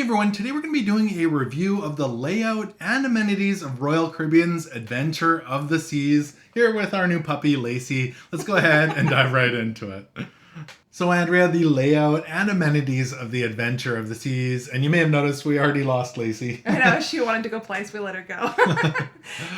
everyone, today we're going to be doing a review of the layout and amenities of Royal Caribbean's Adventure of the Seas, here with our new puppy, Lacey. Let's go ahead and dive right into it. So Andrea, the layout and amenities of the Adventure of the Seas, and you may have noticed we already lost Lacey. I know, she wanted to go play, so we let her go.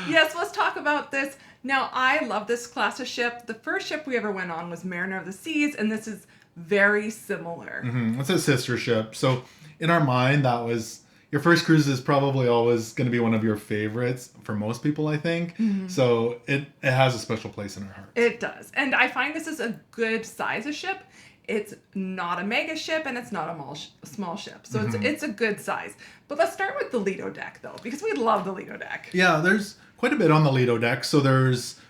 Yes, let's talk about this. Now, I love this class of ship. The first ship we ever went on was Mariner of the Seas, and this is very similar. It's a sister ship. So in our mind, that was your first cruise is probably always going to be one of your favorites for most people, I think. So it has a special place in our hearts. It does. And I find this is a good size of ship. It's not a mega ship and it's not a small ship. So it's a good size. But let's start with the Lido deck, though, because we love the Lido deck. Yeah, there's quite a bit on the Lido deck. So there's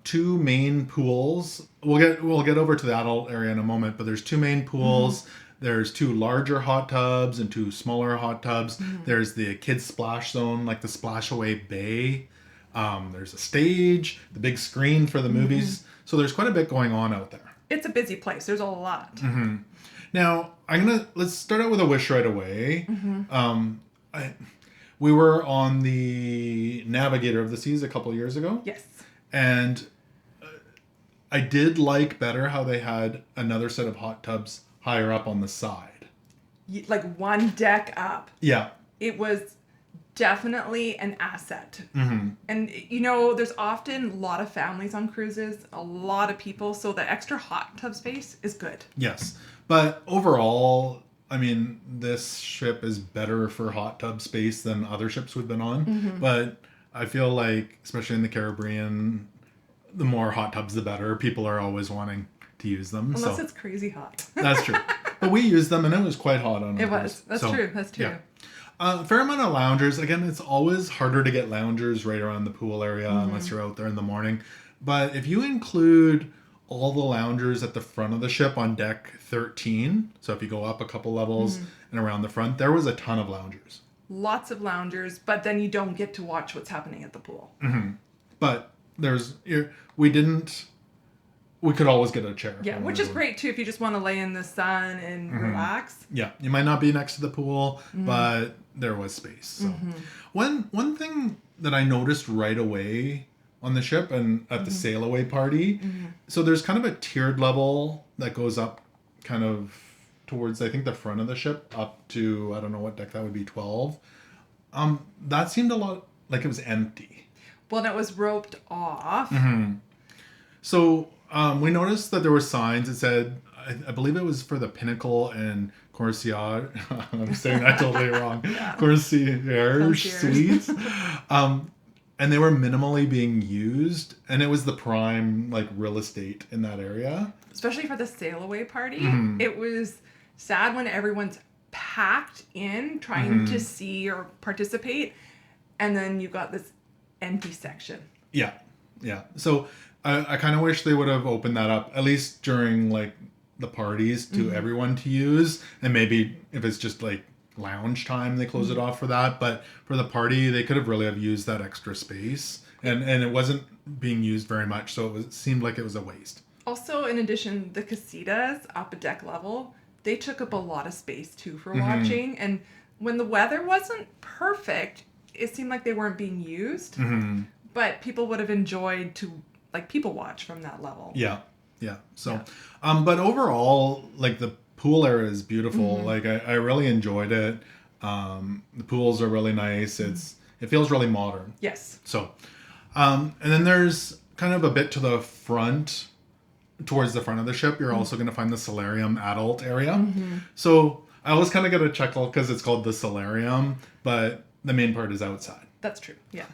two main pools. We'll get over to the adult area in a moment, but there's two main pools. There's two larger hot tubs and two smaller hot tubs. There's the kids splash zone, like the splash away bay. There's a stage, the big screen for the movies. So there's quite a bit going on out there. It's a busy place. There's a lot. Now, let's start out with a wish right away. We were on the Navigator of the Seas a couple years ago. Yes. And I did like better how they had another set of hot tubs higher up on the side. Like one deck up. Yeah. It was definitely an asset. And, you know, there's often a lot of families on cruises, a lot of people, so the extra hot tub space is good. Yes. But overall, I mean, this ship is better for hot tub space than other ships we've been on. But I feel like, especially in the Caribbean, the more hot tubs, the better. People are always wanting to use them. Unless it's crazy hot. That's true. But we used them and it was quite hot on It was. That's true. That's true. Yeah. A fair amount of loungers. Again, it's always harder to get loungers right around the pool area unless you're out there in the morning. But if you include all the loungers at the front of the ship on deck 13, so if you go up a couple levels and around the front, there was a ton of loungers. Lots of loungers, but then you don't get to watch what's happening at the pool. But we could always get a chair. Yeah, which is great too if you just want to lay in the sun and relax. Yeah, you might not be next to the pool, but there was space. So one thing that I noticed right away on the ship and at the sail away party, so there's kind of a tiered level that goes up kind of towards, I think, the front of the ship up to, I don't know what deck that would be, 12. That seemed a lot like it was empty. Well, and it was roped off. So we noticed that there were signs that said, I believe it was for the Pinnacle and Concierge. I'm saying that totally wrong. Concierge suites. And they were minimally being used. And it was the prime like real estate in that area. Especially for the sail away party. It was sad when everyone's packed in trying to see or participate. And then you got this empty section. Yeah. So I kind of wish they would have opened that up, at least during like the parties to everyone to use. And maybe if it's just like lounge time, they close it off for that. But for the party, they could have really have used that extra space. And it wasn't being used very much. So it seemed like it was a waste. Also, in addition, the casitas up at deck level, they took up a lot of space too for watching. And when the weather wasn't perfect, it seemed like they weren't being used. But people would have enjoyed to like people watch from that level. Yeah. So, but overall, like the pool area is beautiful. Like I really enjoyed it. The pools are really nice. It feels really modern. Yes. So, and then there's kind of a bit to the front, towards the front of the ship. You're also going to find the Solarium adult area. So I always kind of get a chuckle because it's called the Solarium, but the main part is outside. That's true. Yeah.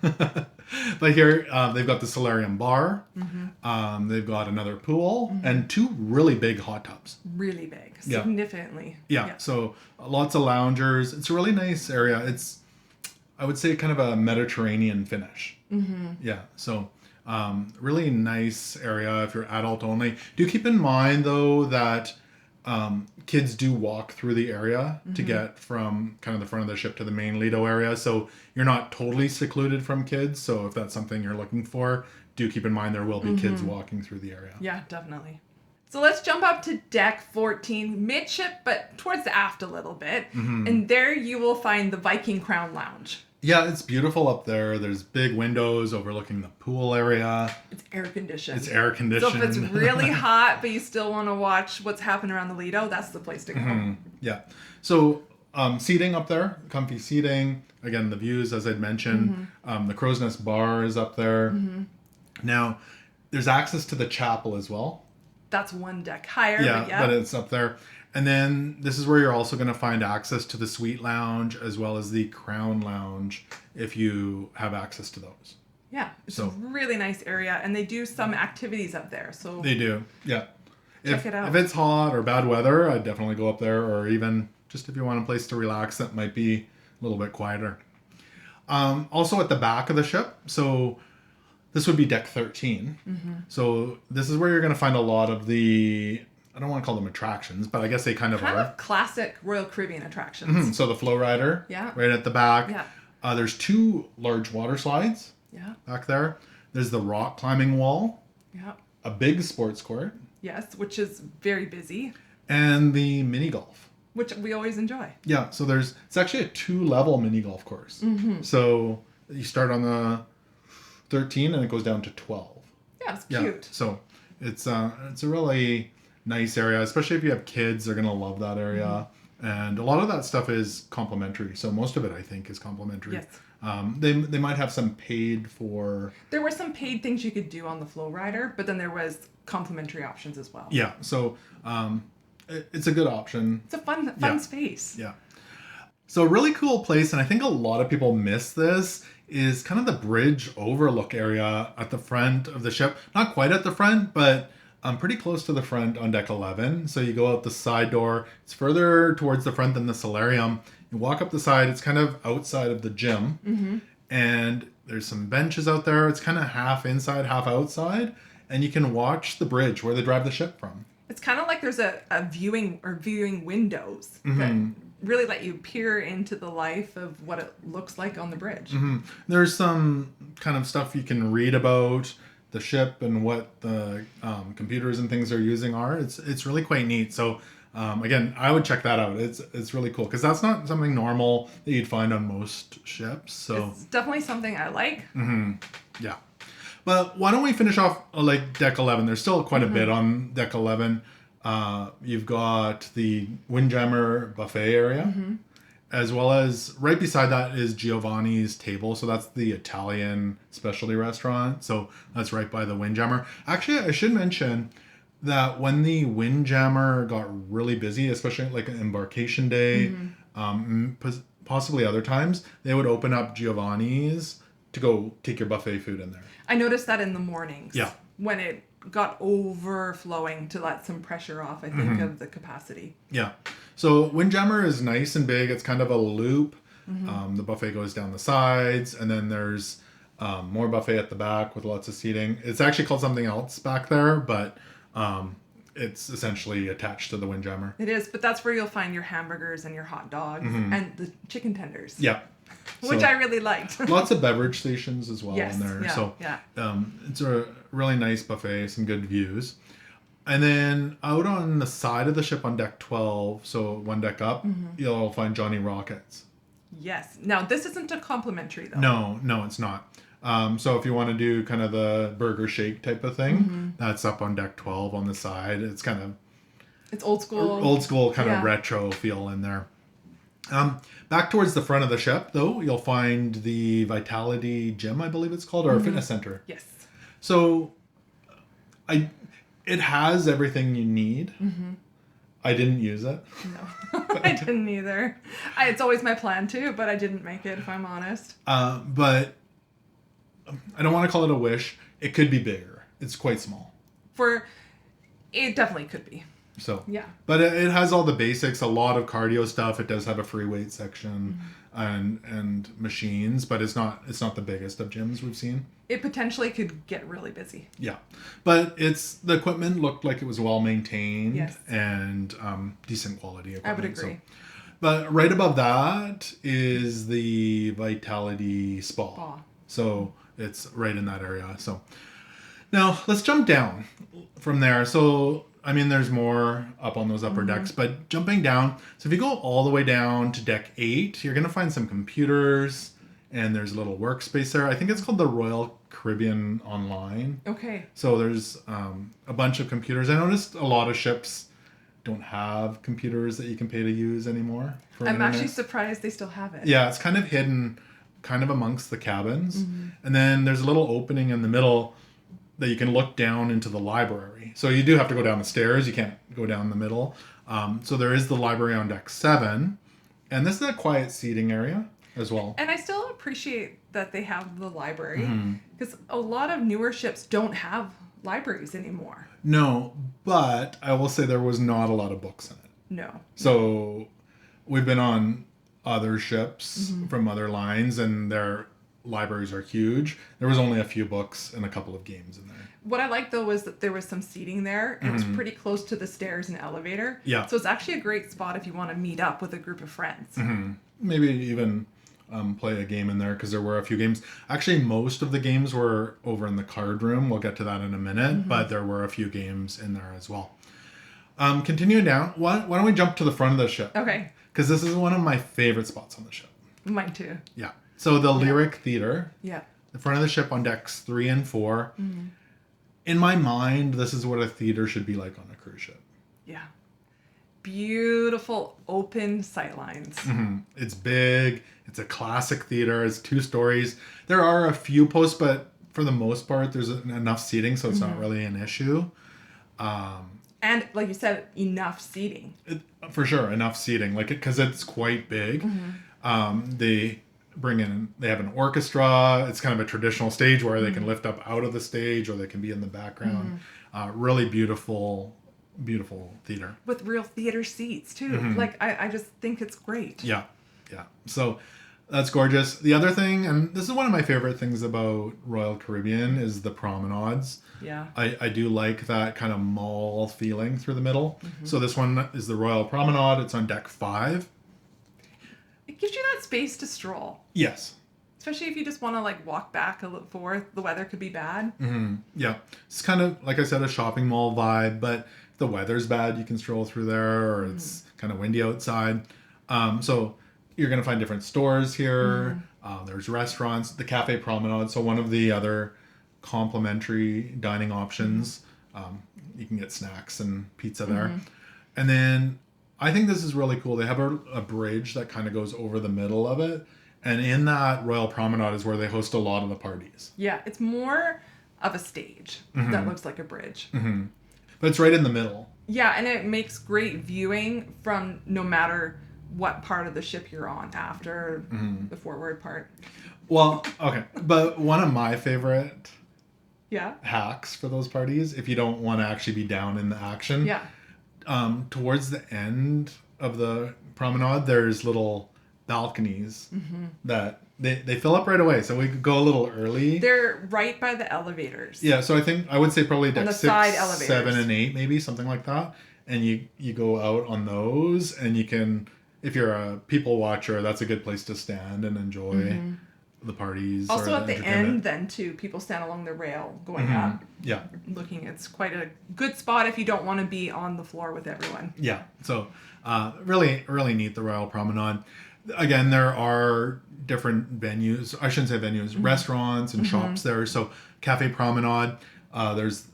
But here they've got the Solarium bar. They've got another pool and two really big hot tubs. Really big. Significantly. Yeah. So lots of loungers. It's a really nice area. It's, I would say, kind of a Mediterranean finish. Yeah. So really nice area if you're adult only. Do keep in mind, though, that kids do walk through the area to get from kind of the front of the ship to the main Lido area. So you're not totally secluded from kids. So if that's something you're looking for, do keep in mind there will be kids walking through the area. Yeah, definitely. So let's jump up to deck 14, midship, but towards the aft a little bit. And there you will find the Viking Crown Lounge. Yeah, it's beautiful up there. There's big windows overlooking the pool area. It's air conditioned. It's air conditioned. So if it's really hot, but you still want to watch what's happening around the Lido, that's the place to go. Yeah. So seating up there, comfy seating. Again, the views, as I'd mentioned. The Crow's Nest Bar is up there. Now, there's access to the chapel as well. That's one deck higher. Yeah, but it's up there. And then this is where you're also going to find access to the Suite Lounge as well as the Crown Lounge if you have access to those. Yeah, it's a really nice area, and they do some activities up there. So they do, yeah. Check it out. If it's hot or bad weather, I'd definitely go up there, or even just if you want a place to relax that might be a little bit quieter. Also at the back of the ship, so this would be deck 13. So this is where you're going to find a lot of the, I don't want to call them attractions, but I guess they kind of are. Classic Royal Caribbean attractions. So the flow rider, right at the back. Yeah. There's 2 large water slides back there. There's the rock climbing wall. Yeah. A big sports court. Yes, which is very busy. And the mini golf. Which we always enjoy. Yeah, so it's actually a 2-level mini golf course. So you start on the 13 and it goes down to 12. Yeah, it's cute. So it's a really nice area, especially if you have kids. They're gonna love that area. And a lot of that stuff is complimentary. So most of it, I think, is complimentary. Yes. They might have some paid for. There were some paid things you could do on the flow rider, but then there was complimentary options as well. Yeah. So it's a good option. It's a fun space. Yeah. So a really cool place, and I think a lot of people miss this, is kind of the bridge overlook area at the front of the ship. Not quite at the front, but pretty close to the front on deck 11. So you go out the side door. It's further towards the front than the Solarium. You walk up the side. It's kind of outside of the gym. And there's some benches out there. It's kind of half inside, half outside. And you can watch the bridge where they drive the ship from. It's kind of like there's a viewing windows that really let you peer into the life of what it looks like on the bridge. There's some kind of stuff you can read about the ship and what the computers and things they're using are. It's really quite neat. So again, I would check that out. It's really cool because that's not something normal that you'd find on most ships. So it's definitely something I like. Yeah. But why don't we finish off like deck 11? There's still quite a bit on deck 11. You've got the Windjammer buffet area, as well as right beside that is Giovanni's Table. So that's the Italian specialty restaurant. So that's right by the Windjammer. Actually, I should mention that when the Windjammer got really busy, especially like an embarkation day, possibly other times, they would open up Giovanni's to go take your buffet food in there. I noticed that in the mornings. Yeah. When it got overflowing to let some pressure off, I think, of the capacity. Yeah. So Windjammer is nice and big. It's kind of a loop. The buffet goes down the sides, and then there's more buffet at the back with lots of seating. It's actually called something else back there, but it's essentially attached to the Windjammer. It is, but that's where you'll find your hamburgers and your hot dogs and the chicken tenders. Yeah. Which I really liked. Lots of beverage stations as well in there. Yeah, so it's a really nice buffet, some good views. And then out on the side of the ship on deck 12, so one deck up, you'll find Johnny Rockets. Yes. Now, this isn't a complimentary, though. No, it's not. So if you want to do kind of the burger shake type of thing, that's up on deck 12 on the side. It's kind of... It's old school. Old school kind of retro feel in there. Back towards the front of the ship, though, you'll find the Vitality Gym, I believe it's called, or a fitness center. Yes. So it has everything you need. I didn't use it. No, I didn't either. It's always my plan to, but I didn't make it, if I'm honest. But I don't want to call it a wish. It could be bigger. It's quite small. It definitely could be. So yeah, but it has all the basics, a lot of cardio stuff. It does have a free weight section and machines, but it's not the biggest of gyms we've seen. It potentially could get really busy. Yeah, but the equipment looked like it was well maintained and decent quality equipment. I would agree. So, but right above that is the Vitality Spa. So it's right in that area. So now let's jump down from there. So I mean, there's more up on those upper decks, but jumping down. So if you go all the way down to deck 8, you're going to find some computers and there's a little workspace there. I think it's called the Royal Caribbean Online. Okay. So there's a bunch of computers. I noticed a lot of ships don't have computers that you can pay to use anymore. I'm actually surprised they still have it. Yeah, it's kind of hidden kind of amongst the cabins. And then there's a little opening in the middle that you can look down into the library. So you do have to go down the stairs. You can't go down the middle. So there is the library on deck 7. And this is a quiet seating area as well. And I still appreciate that they have the library because a lot of newer ships don't have libraries anymore. No, but I will say there was not a lot of books in it. No. So we've been on other ships from other lines and their libraries are huge. There was only a few books and a couple of games in there. What I liked though was that there was some seating there and it was pretty close to the stairs and elevator. Yeah. So it's actually a great spot if you want to meet up with a group of friends. Maybe even play a game in there because there were a few games. Actually, most of the games were over in the card room. We'll get to that in a minute, but there were a few games in there as well. Continuing down, why don't we jump to the front of the ship? Okay. Because this is one of my favorite spots on the ship. Mine too. Yeah. So the Lyric Theater. Yeah. The front of the ship on decks 3 and 4. In my mind, this is what a theater should be like on a cruise ship. Yeah. Beautiful open sightlines. It's big. It's a classic theater. It's 2 stories. There are a few posts, but for the most part, there's enough seating, so it's not really an issue. And like you said, enough seating. For sure, enough seating. Like because it's quite big. They have an orchestra. It's kind of a traditional stage where they can lift up out of the stage or they can be in the background. Really beautiful theater. With real theater seats too. Like I just think it's great. Yeah. So that's gorgeous. The other thing, and this is one of my favorite things about Royal Caribbean, is the promenades. Yeah. I do like that kind of mall feeling through the middle. So this one is the Royal Promenade. It's on deck 5. It gives you that space to stroll. Yes. Especially if you just want to like walk back a little forth. The weather could be bad. Yeah. It's kind of, like I said, a shopping mall vibe, but if the weather's bad, you can stroll through there, or it's kind of windy outside. So you're going to find different stores here. There's restaurants, the Cafe Promenade. So one of the other complimentary dining options. You can get snacks and pizza there. And then I think this is really cool. They have a bridge that kind of goes over the middle of it. And in that Royal Promenade is where they host a lot of the parties. Yeah, it's more of a stage that looks like a bridge. But it's right in the middle. Yeah, and it makes great viewing from no matter what part of the ship you're on after the forward part. Well, okay. But one of my favorite Yeah. hacks for those parties, if you don't want to actually be down in the action, Yeah. Towards the end of the promenade, there's little balconies that they fill up right away. So we could go a little early. They're right by the elevators. Yeah, so I would say probably deck the 6, side elevators. 7, and 8, maybe something like that. And you go out on those, and you can, if you're a people watcher, that's a good place to stand and enjoy the parties. Also or at the entertainment. end, then too, people stand along the rail going up, Yeah. looking. It's quite a good spot if you don't want to be on the floor with everyone. Yeah. So really, really neat, the Royal Promenade. Again, there are different venues. I shouldn't say venues, restaurants and shops there. So Cafe Promenade, there's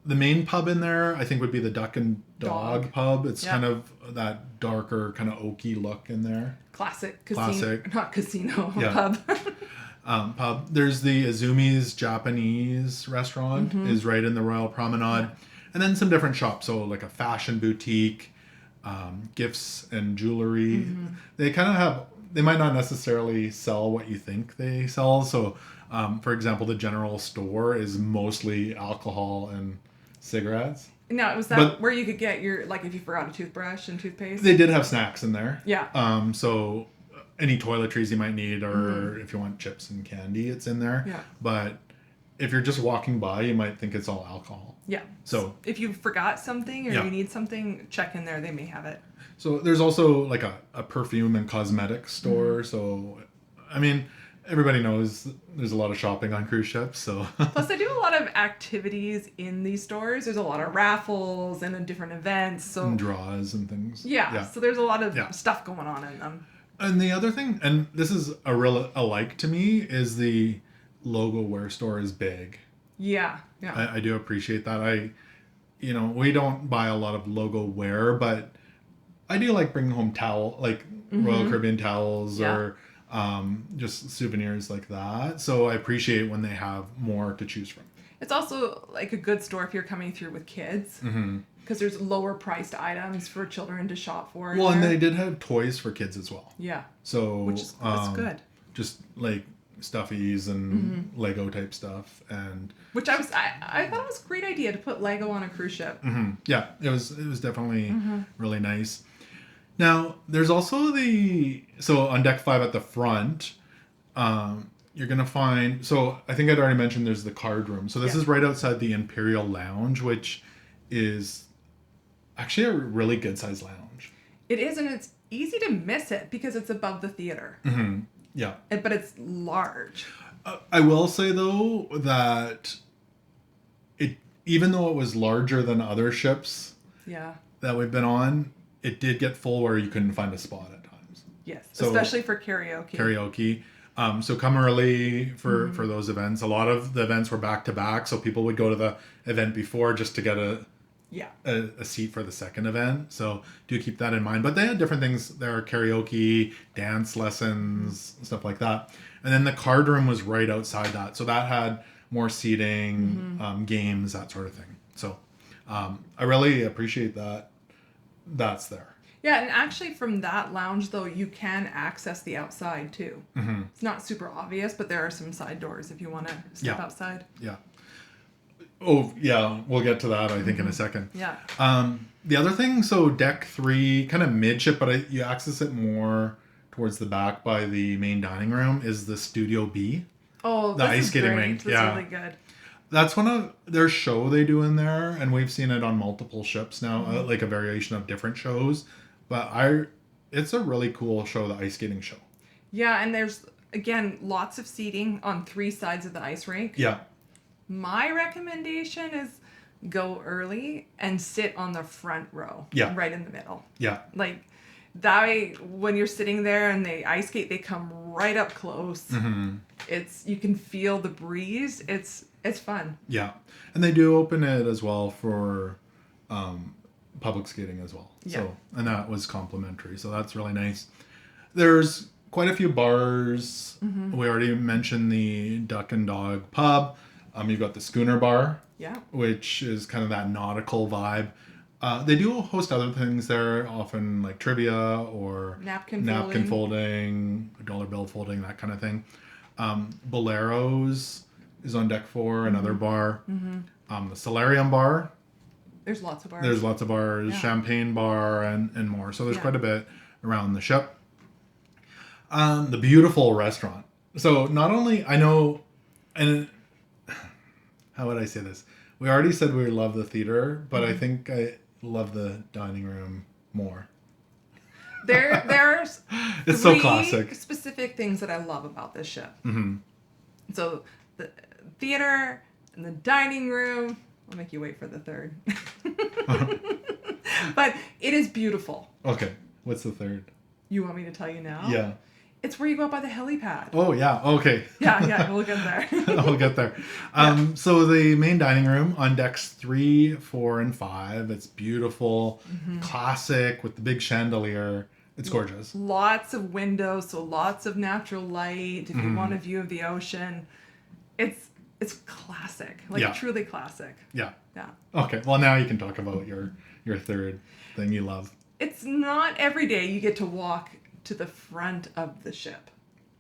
the main pub in there, I think would be the Duck and Dog pub. It's kind of that darker, kind of oaky look in there. Classic casino, Classic. not casino, Yeah. pub. Pub. There's the Azumi's Japanese restaurant is right in the Royal Promenade. And then some different shops. So like a fashion boutique, gifts and jewelry. They kind of have, they might not necessarily sell what you think they sell. So for example, the general store is mostly alcohol and cigarettes. Now, was that But- where you could get your, like if you forgot a toothbrush and toothpaste? They did have snacks in there. Yeah. So any toiletries you might need, or if you want chips and candy, it's in there. Yeah. But if you're just walking by, you might think it's all alcohol. Yeah. So if you forgot something or Yeah. you need something, check in there. They may have it. So there's also like a perfume and cosmetics store. So, I mean, everybody knows there's a lot of shopping on cruise ships, so. Plus, they do a lot of activities in these stores. There's a lot of raffles and different events. So And draws and things. yeah, so there's a lot of Yeah. stuff going on in them. And the other thing, and this is a real alike to me, is the logo wear store is big. Yeah, yeah. I do appreciate that. We don't buy a lot of logo wear, but I do like bringing home Royal Caribbean towels or just souvenirs like that. So I appreciate when they have more to choose from. It's also like a good store if you're coming through with kids. Because there's lower priced items for children to shop for. Well, and they did have toys for kids as well. Yeah. So which is that's good. Just like stuffies and Lego type stuff, and which I thought it was a great idea to put Lego on a cruise ship. Yeah, it was definitely really nice. Now there's also on deck 5 at the front, you're gonna find. So I think I'd already mentioned there's the card room. So this is right outside the Imperial Lounge, which is actually a really good sized lounge. It is, and it's easy to miss it because it's above the theater. Yeah. But it's large. I will say, though, that even though it was larger than other ships that we've been on, it did get full where you couldn't find a spot at times. Yes, so, especially for karaoke. So come early for those events. A lot of the events were back to back, so people would go to the event before just to get a seat for the second event. So do keep that in mind. But they had different things. There are karaoke, dance lessons, stuff like that. And then the card room was right outside that. So that had more seating, games, that sort of thing. So I really appreciate that that's there. Yeah, and actually from that lounge, though, you can access the outside, too. It's not super obvious, but there are some side doors if you want to step outside. Yeah. Oh, yeah, we'll get to that, I think, in a second. Yeah. The other thing, so deck 3, kind of midship, but you access it more towards the back by the main dining room, is the Studio B. Oh, the ice skating rink. That's really good. That's one of their show they do in there, and we've seen it on multiple ships now, like a variation of different shows. But it's a really cool show, the ice skating show. Yeah, and there's, again, lots of seating on 3 sides of the ice rink. Yeah. My recommendation is go early and sit on the front row. Yeah. Right in the middle. Yeah. Like, that way, when you're sitting there and they ice skate, they come right up close. You can feel the breeze. It's fun. Yeah. And they do open it as well for public skating as well. Yeah. So, and that was complimentary. So that's really nice. There's quite a few bars. We already mentioned the Duck and Dog pub. You've got the Schooner Bar. Yeah. Which is kind of that nautical vibe. They do host other things there, often like trivia or napkin folding, dollar bill folding, that kind of thing. Bolero's is on deck 4, another bar. The Solarium Bar. There's lots of bars. Yeah. Champagne Bar and more. So there's quite a bit around the ship. The beautiful restaurant. So not only, I know, and how would I say this? We already said we love the theater, but I think I love the dining room more. There's it's so classic. Specific things that I love about this ship. So the theater and the dining room. I'll make you wait for the third. But it is beautiful. Okay. What's the third? You want me to tell you now? Yeah. It's where you go up by the helipad. Oh, yeah. Okay. Yeah, we'll get there. We'll get there. So the main dining room on decks 3, 4, and 5. It's beautiful, classic with the big chandelier. It's gorgeous. Lots of windows, so lots of natural light. If you want a view of the ocean, it's classic, truly classic. Yeah. Yeah. Okay. Well, now you can talk about your third thing you love. It's not every day you get to walk to the front of the ship.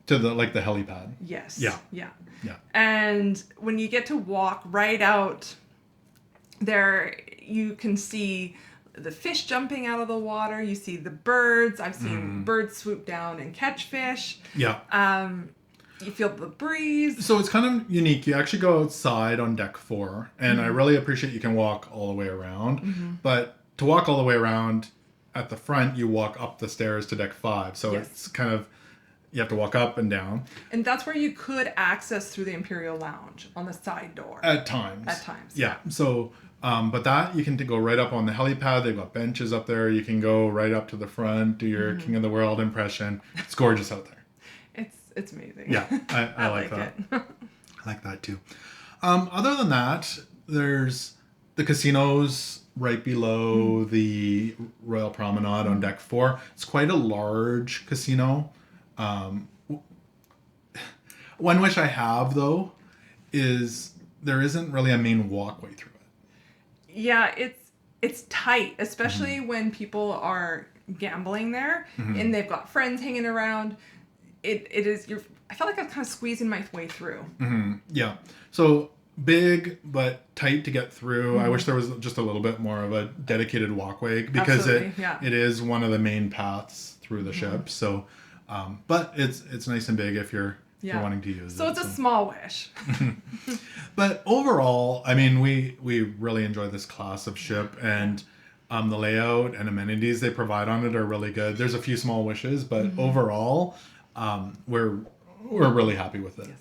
To the helipad. Yes. Yeah. Yeah. Yeah. And when you get to walk right out there, you can see the fish jumping out of the water. You see the birds. I've seen birds swoop down and catch fish. Yeah. You feel the breeze. So it's kind of unique. You actually go outside on deck 4, and I really appreciate you can walk all the way around. But to walk all the way around, at the front, you walk up the stairs to deck 5. So it's kind of, You have to walk up and down. And that's where you could access through the Imperial Lounge on the side door. At times. Yeah. So, but that you can go right up on the helipad. They've got benches up there. You can go right up to the front, do your King of the World impression. It's gorgeous out there. It's amazing. Yeah, I like that. I like that too. Other than that, there's the casinos right below the Royal Promenade on deck 4. It's quite a large casino. One wish I have, though, is there isn't really a main walkway through it. Yeah, it's tight, especially when people are gambling there and they've got friends hanging around. I felt like I was kind of squeezing my way through. Yeah. So big but tight to get through. I wish there was just a little bit more of a dedicated walkway because it is one of the main paths through the ship. So, but it's nice and big if you're wanting to use it. So it's a small wish. But overall, I mean, we really enjoy this class of ship, and the layout and amenities they provide on it are really good. There's a few small wishes, but overall, we're really happy with it. Yes.